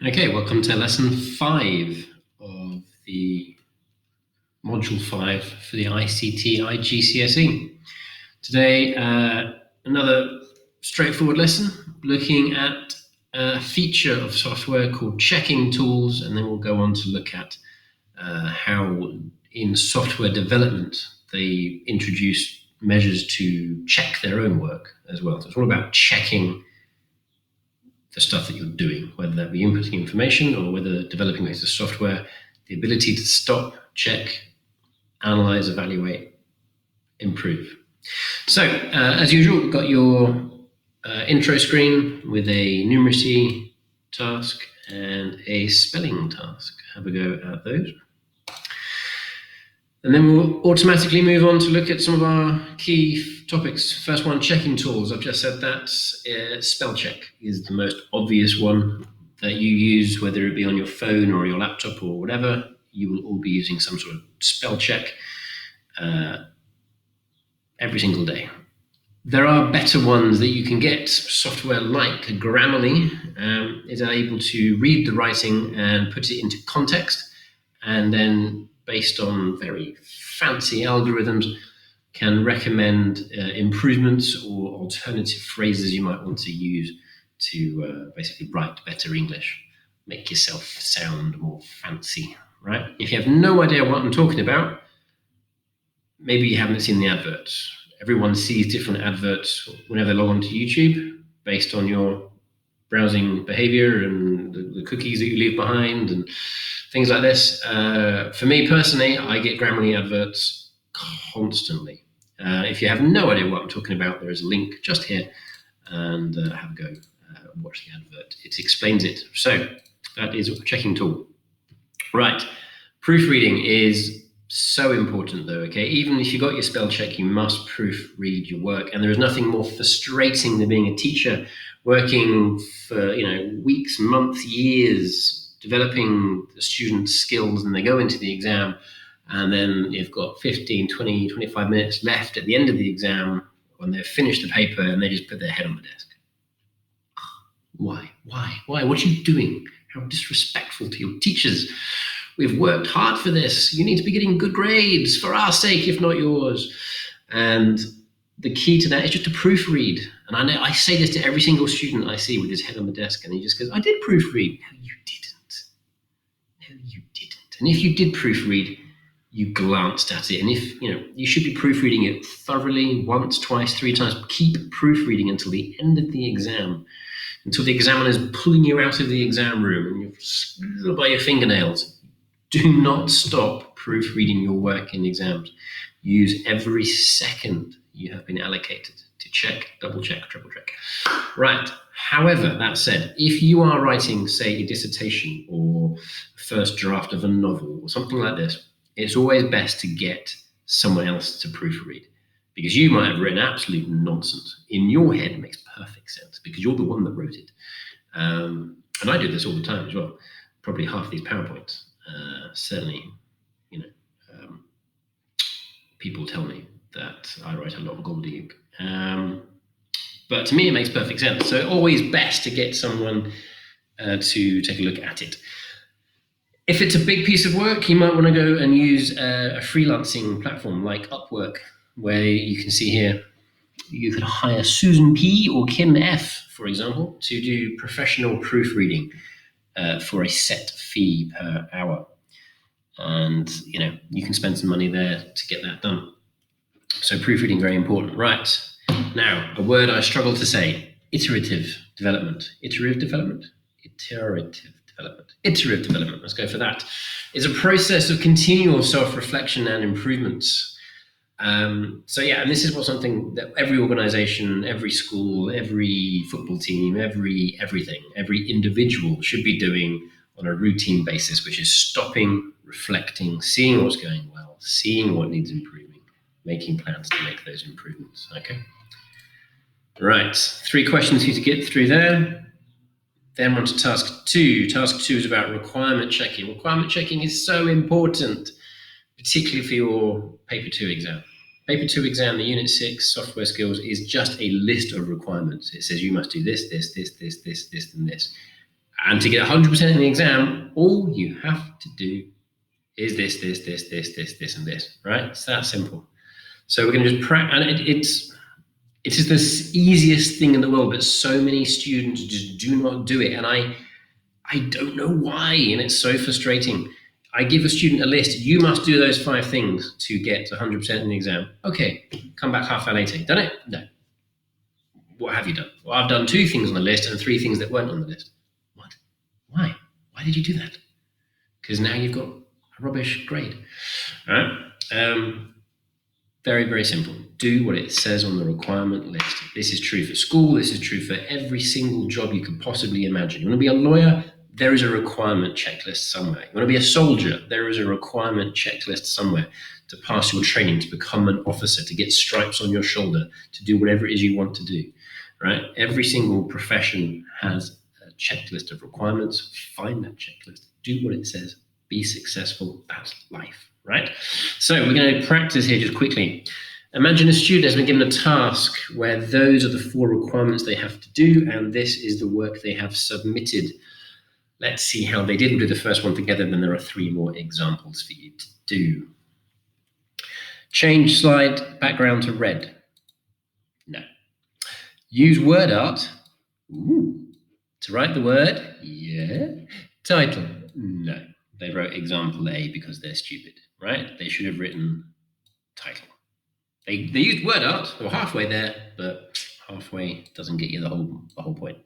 Okay, welcome to lesson 5 of the module 5 for the ICT IGCSE. Today, another straightforward lesson looking at a feature of software called checking tools, and then we'll go on to look at how in software development they introduce measures to check their own work as well. So it's all about checking the stuff that you're doing, whether that be inputting information or whether developing a piece of software, the ability to stop, check, analyze, evaluate, improve. So, as usual, we've got your intro screen with a numeracy task and a spelling task. Have a go at those. And then we'll automatically move on to look at some of our key topics. First one, checking tools. I've just said that spell check is the most obvious one that you use, whether it be on your phone or your laptop or whatever. You will all be using some sort of spell check every single day. There are better ones that you can get. Software like Grammarly is able to read the writing and put it into context, and then based on very fancy algorithms, can recommend improvements or alternative phrases you might want to use to basically write better English, make yourself sound more fancy, right? If you have no idea what I'm talking about, maybe you haven't seen the adverts. Everyone sees different adverts whenever they log on to YouTube based on your browsing behavior and the cookies that you leave behind and things like this. For me personally, I get Grammarly adverts constantly. If you have no idea what I'm talking about, there is a link just here, and have a go, watch the advert. It explains it. So that is a checking tool. Right, proofreading is so important though, okay? Even if you got your spell check, you must proofread your work, and there is nothing more frustrating than being a teacher working for weeks, months, years, developing the students' skills, and they go into the exam, and then you've got 15, 20, 25 minutes left at the end of the exam when they've finished the paper, and they just put their head on the desk. Why? What are you doing? How disrespectful to your teachers. We've worked hard for this. You need to be getting good grades for our sake, if not yours. And the key to that is just to proofread. And I know I say this to every single student I see with his head on the desk, and he just goes, I did proofread. No, you didn't. No, you didn't. And if you did proofread, you glanced at it. And if, you should be proofreading it thoroughly once, twice, 3 times. Keep proofreading until the end of the exam, until the examiner is pulling you out of the exam room and you're still by your fingernails. Do not stop proofreading your work in exams. Use every second you have been allocated to check, double check, triple check. Right. However, that said, if you are writing, say, a dissertation or a first draft of a novel or something like this, it's always best to get someone else to proofread, because you might have written absolute nonsense. In your head, it makes perfect sense because you're the one that wrote it. And I do this all the time as well. Probably half these PowerPoints. Certainly, people tell me that I write a lot of gobbledygook. But to me, it makes perfect sense. So always best to get someone to take a look at it. If it's a big piece of work, you might want to go and use a freelancing platform like Upwork, where you can see here, you could hire Susan P. or Kim F., for example, to do professional proofreading for a set fee per hour. And, you can spend some money there to get that done. So proofreading, very important. Right. Now, a word I struggle to say, iterative development. Iterative development. Let's go for that. It's a process of continual self-reflection and improvements. And this is something that every organization, every school, every football team, every individual should be doing on a routine basis, which is stopping, reflecting, seeing what's going well, seeing what needs improving, making plans to make those improvements. Okay. Right. 3 questions for you to get through there. Then we're on to task 2. Task 2 is about requirement checking. Requirement checking is so important, particularly for your Paper 2 exam. Paper 2 exam, the Unit 6 software skills, is just a list of requirements. It says you must do this, and this. And to get 100% in the exam, all you have to do is this, and this, right? It's that simple. So we're going to just practice, and it is the easiest thing in the world, but so many students just do not do it. And I don't know why, and it's so frustrating. I give a student a list. You must do those 5 things to get 100% in the exam. Okay, come back half hour later. Done it? No. What have you done? Well, I've done 2 things on the list and 3 things that weren't on the list. What? Why? Why did you do that? Because now you've got a rubbish grade. All right? Very, very simple. Do what it says on the requirement list. This is true for school. This is true for every single job you could possibly imagine. You want to be a lawyer? There is a requirement checklist somewhere. You want to be a soldier? There is a requirement checklist somewhere to pass your training, to become an officer, to get stripes on your shoulder, to do whatever it is you want to do, right? Every single profession has a checklist of requirements. Find that checklist. Do what it says. Be successful. That's life, right? So we're going to practice here just quickly. Imagine a student has been given a task where those are the 4 requirements they have to do, and this is the work they have submitted. Let's see how they did. We'll do the first one together, then there are 3 more examples for you to do. Change slide background to red. No. Use word art. Ooh. To write the word. Yeah. Title. No. They wrote example A because they're stupid, right? They should have written title. They used word art. They were halfway there, but halfway doesn't get you the whole point.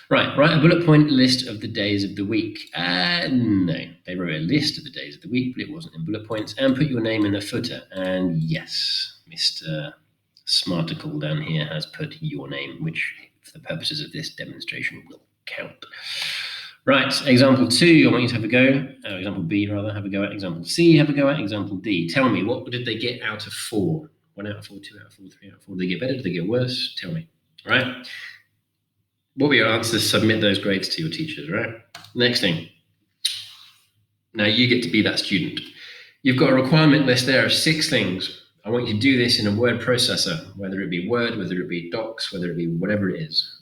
Right, write a bullet point list of the days of the week. No, they wrote a list of the days of the week, but it wasn't in bullet points. And put your name in the footer. And yes, Mr. Smarticle down here has put your name, which for the purposes of this demonstration will count. Right, example 2, I want you to have a go. Example B, rather, have a go at. Example C, have a go at. Example D. Tell me, what did they get out of 4? 1 out of 4, 2 out of 4, 3 out of 4. Did they get better? Did they get worse? Tell me. All right? What were your answers? Submit those grades to your teachers, right? Next thing. Now you get to be that student. You've got a requirement list there of 6 things. I want you to do this in a word processor, whether it be Word, whether it be Docs, whether it be whatever it is.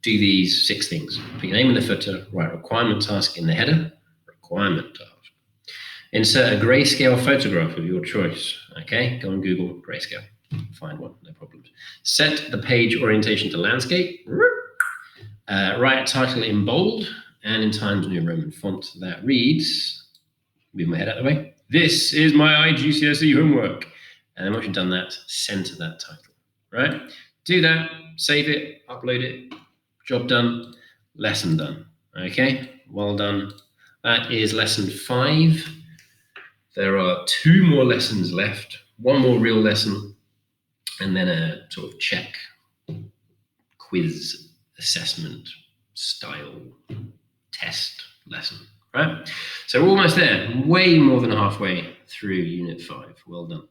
Do these 6 things. Put your name in the footer, write requirement task in the header, requirement task. Insert a grayscale photograph of your choice. Okay, go on Google, grayscale. Find one, no problems. Set the page orientation to landscape. Write a title in bold and in Times New Roman font that reads, move my head out of the way, this is my IGCSE homework. And then once you've done that, center that title, right? Do that, save it, upload it, job done, lesson done. Okay, well done. That is lesson 5. There are 2 more lessons left, 1 more real lesson, and then a sort of check, quiz, assessment, style, test lesson, right? So we're almost there, way more than halfway through Unit 5. Well done.